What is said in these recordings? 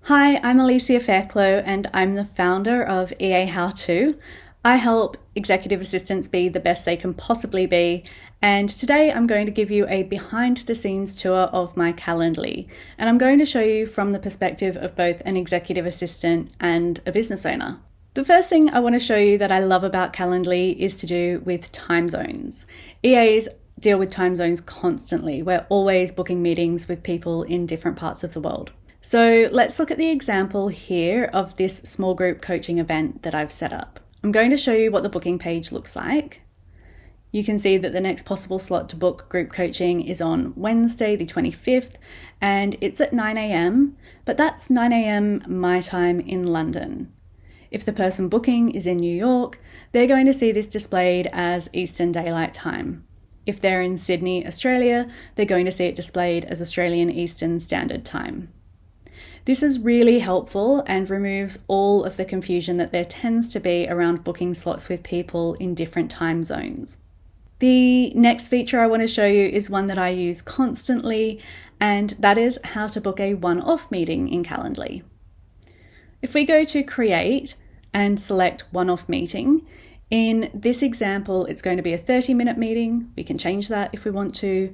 Hi, I'm Alicia Fairclough and I'm the founder of EA How To. I help executive assistants be the best they can possibly be, and today I'm going to give you a behind the scenes tour of my Calendly, and I'm going to show you from the perspective of both an executive assistant and a business owner. The first thing I want to show you that I love about Calendly is to do with time zones. EAs deal with time zones constantly. We're always booking meetings with people in different parts of the world. So let's look at the example here of this small group coaching event that I've set up. I'm going to show you what the booking page looks like. You can see that the next possible slot to book group coaching is on Wednesday the 25th, and it's at 9 a.m, but that's 9 a.m. my time in London. If the person booking is in New York, they're going to see this displayed as Eastern Daylight Time. If they're in Sydney, Australia, they're going to see it displayed as Australian Eastern Standard Time. This is really helpful and removes all of the confusion that there tends to be around booking slots with people in different time zones. The next feature I want to show you is one that I use constantly, and that is how to book a one-off meeting in Calendly. If we go to Create and select One-Off Meeting, in this example it's going to be a 30-minute meeting. We can change that if we want to,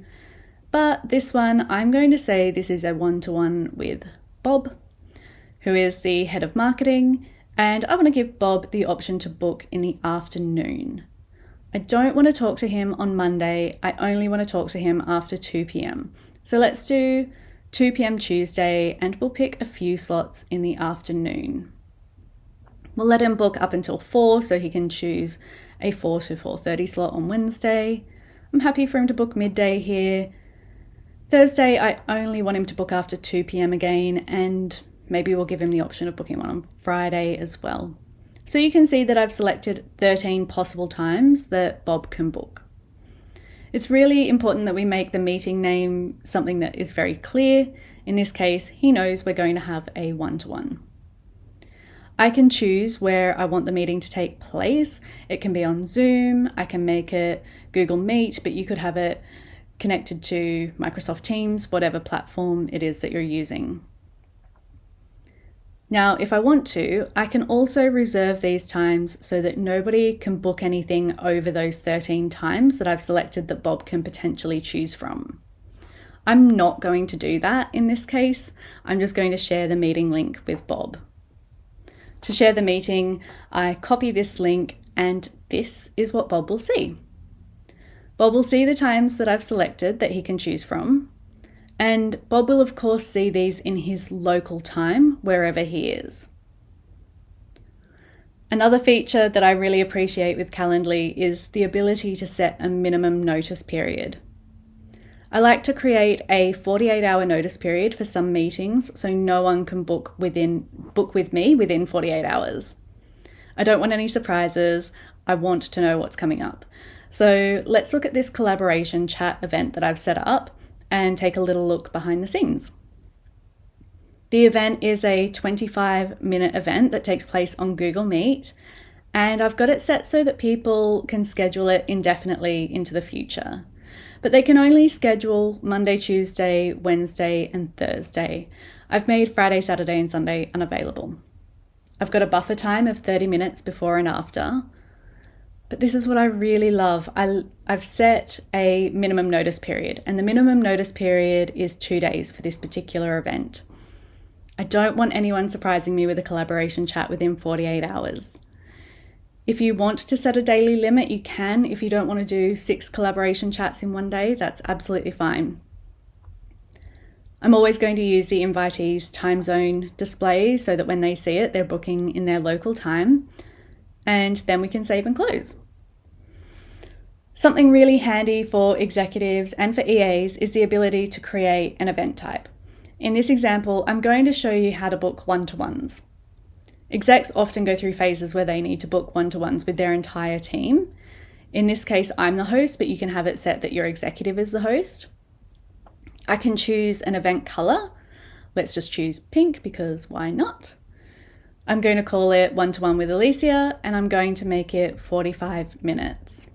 but this one I'm going to say this is a one-to-one with Bob, who is the head of marketing, and I want to give Bob the option to book in the afternoon. I don't want to talk to him on Monday, I only want to talk to him after 2 p.m. So let's do 2 p.m. Tuesday, and we'll pick a few slots in the afternoon. We'll let him book up until 4, so he can choose a 4 to 4:30 slot on Wednesday. I'm happy for him to book midday here. Thursday, I only want him to book after 2 p.m. again, and maybe we'll give him the option of booking one on Friday as well. So you can see that I've selected 13 possible times that Bob can book. It's really important that we make the meeting name something that is very clear. In this case, he knows we're going to have a one-to-one. I can choose where I want the meeting to take place. It can be on Zoom, I can make it Google Meet, but you could have it connected to Microsoft Teams, whatever platform it is that you're using. Now, if I want to, I can also reserve these times so that nobody can book anything over those 13 times that I've selected that Bob can potentially choose from. I'm not going to do that in this case. I'm just going to share the meeting link with Bob. To share the meeting, I copy this link, and this is what Bob will see. Bob will see the times that I've selected that he can choose from, and Bob will of course see these in his local time wherever he is. Another feature that I really appreciate with Calendly is the ability to set a minimum notice period. I like to create a 48-hour notice period for some meetings so no one can book with me within 48 hours. I don't want any surprises. I want to know what's coming up. So let's look at this collaboration chat event that I've set up and take a little look behind the scenes. The event is a 25-minute event that takes place on Google Meet, and I've got it set so that people can schedule it indefinitely into the future. But they can only schedule Monday, Tuesday, Wednesday, and Thursday. I've made Friday, Saturday, and Sunday unavailable. I've got a buffer time of 30 minutes before and after. But this is what I really love. I've set a minimum notice period, and the minimum notice period is 2 days for this particular event. I don't want anyone surprising me with a collaboration chat within 48 hours. If you want to set a daily limit, you can. If you don't want to do 6 collaboration chats in one day, that's absolutely fine. I'm always going to use the invitees' time zone display so that when they see it, they're booking in their local time. And then we can save and close. Something really handy for executives and for EAs is the ability to create an event type. In this example, I'm going to show you how to book one-to-ones. Execs often go through phases where they need to book one-to-ones with their entire team. In this case, I'm the host, but you can have it set that your executive is the host. I can choose an event color. Let's just choose pink because why not? I'm going to call it one-to-one with Alicia, and I'm going to make it 45 minutes.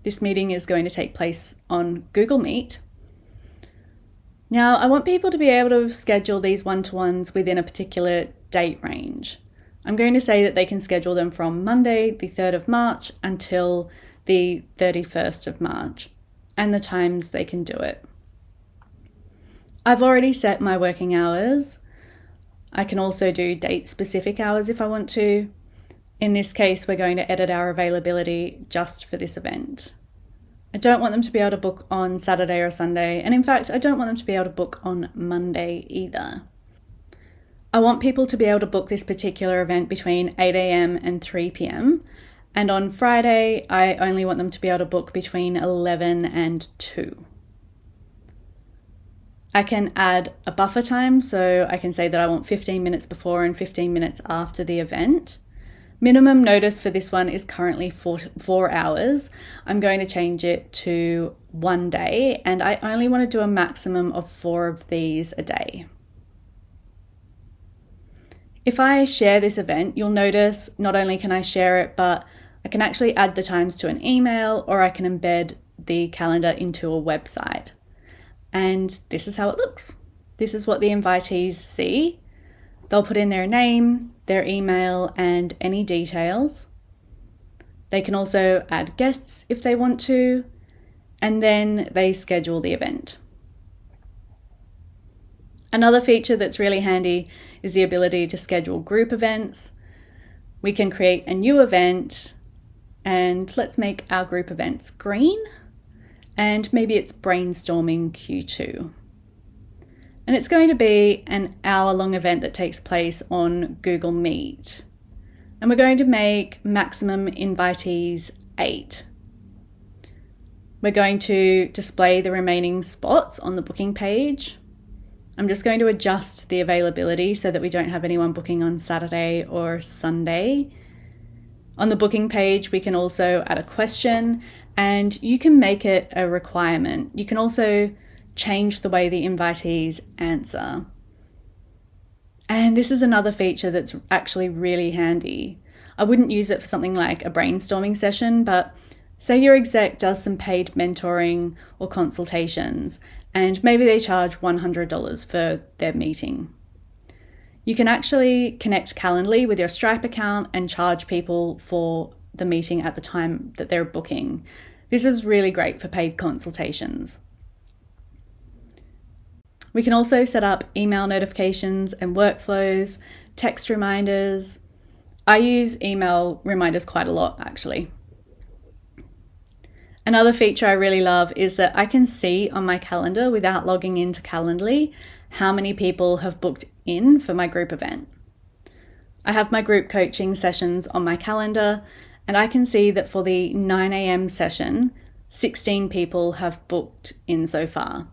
This meeting is going to take place on Google Meet. Now, I want people to be able to schedule these one-to-ones within a particular date range. I'm going to say that they can schedule them from Monday, the 3rd of March until the 31st of March, and the times they can do it. I've already set my working hours. I can also do date-specific hours if I want to. In this case, we're going to edit our availability just for this event. I don't want them to be able to book on Saturday or Sunday, and in fact, I don't want them to be able to book on Monday either. I want people to be able to book this particular event between 8 a.m. and 3 p.m. And on Friday, I only want them to be able to book between 11 and 2. I can add a buffer time, so I can say that I want 15 minutes before and 15 minutes after the event. Minimum notice for this one is currently 4 hours. I'm going to change it to 1 day, and I only want to do a maximum of 4 of these a day. If I share this event, you'll notice not only can I share it, but I can actually add the times to an email, or I can embed the calendar into a website. And this is how it looks. This is what the invitees see. They'll put in their name, their email, and any details. They can also add guests if they want to, and then they schedule the event. Another feature that's really handy is the ability to schedule group events. We can create a new event, and let's make our group events green, and maybe it's brainstorming Q2. And it's going to be an hour-long event that takes place on Google Meet. And we're going to make maximum invitees 8. We're going to display the remaining spots on the booking page. I'm just going to adjust the availability so that we don't have anyone booking on Saturday or Sunday. On the booking page, we can also add a question, and you can make it a requirement. You can also change the way the invitees answer. And this is another feature that's actually really handy. I wouldn't use it for something like a brainstorming session, but say your exec does some paid mentoring or consultations, and maybe they charge $100 for their meeting. You can actually connect Calendly with your Stripe account and charge people for the meeting at the time that they're booking. This is really great for paid consultations. We can also set up email notifications and workflows, text reminders. I use email reminders quite a lot, actually. Another feature I really love is that I can see on my calendar without logging into Calendly how many people have booked in for my group event. I have my group coaching sessions on my calendar, and I can see that for the 9 a.m. session, 16 people have booked in so far.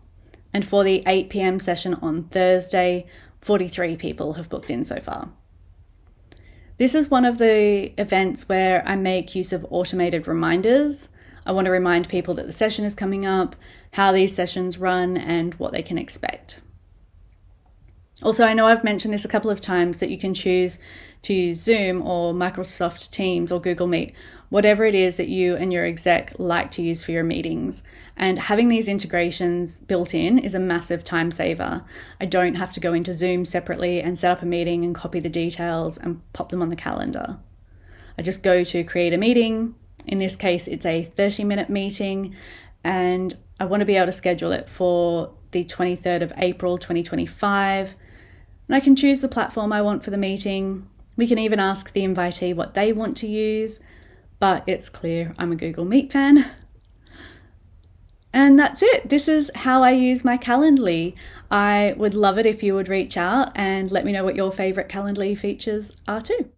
And for the 8 p.m. session on Thursday, 43 people have booked in so far. This is one of the events where I make use of automated reminders. I want to remind people that the session is coming up, how these sessions run, and what they can expect. Also, I know I've mentioned this a couple of times that you can choose to use Zoom or Microsoft Teams or Google Meet, whatever it is that you and your exec like to use for your meetings. And having these integrations built in is a massive time saver. I don't have to go into Zoom separately and set up a meeting and copy the details and pop them on the calendar. I just go to create a meeting. In this case, it's a 30-minute meeting, and I want to be able to schedule it for the 23rd of April, 2025. And I can choose the platform I want for the meeting. We can even ask the invitee what they want to use, but it's clear I'm a Google Meet fan. And that's it. This is how I use my Calendly. I would love it if you would reach out and let me know what your favorite Calendly features are too.